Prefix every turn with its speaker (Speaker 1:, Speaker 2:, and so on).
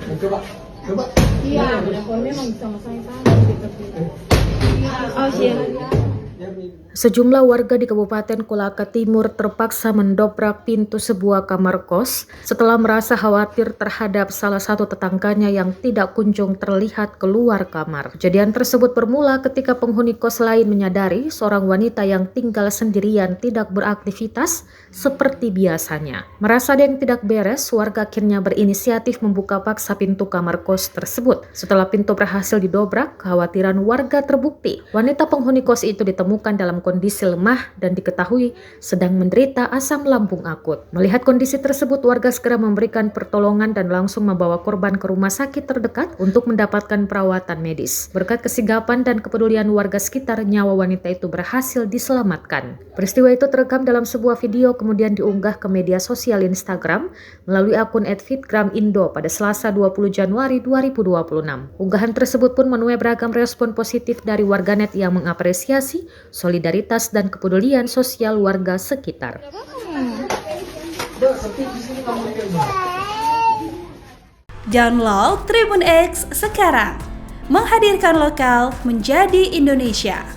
Speaker 1: Coba, coba.
Speaker 2: Iya, memang bisa masang sana gitu. Oh, siap.
Speaker 3: Sejumlah warga di Kabupaten Kolaka Timur terpaksa mendobrak pintu sebuah kamar kos setelah merasa khawatir terhadap salah satu tetangganya yang tidak kunjung terlihat keluar kamar. Kejadian tersebut bermula ketika penghuni kos lain menyadari seorang wanita yang tinggal sendirian tidak beraktivitas seperti biasanya. Merasa ada yang tidak beres, warga akhirnya berinisiatif membuka paksa pintu kamar kos tersebut. Setelah pintu berhasil didobrak, kekhawatiran warga terbukti. Wanita penghuni kos itu ditemukan dalam kondisi lemah dan diketahui sedang menderita asam lambung akut. Melihat kondisi tersebut, warga segera memberikan pertolongan dan langsung membawa korban ke rumah sakit terdekat untuk mendapatkan perawatan medis. Berkat kesigapan dan kepedulian warga sekitar, nyawa wanita itu berhasil diselamatkan. Peristiwa itu terekam dalam sebuah video kemudian diunggah ke media sosial Instagram melalui akun @fitgramindo pada Selasa 20 Januari 2026. Unggahan tersebut pun menuai beragam respon positif dari warganet yang mengapresiasi solidaritas dan kepedulian sosial warga sekitar.
Speaker 4: Download Tribun X sekarang, menghadirkan lokal menjadi Indonesia.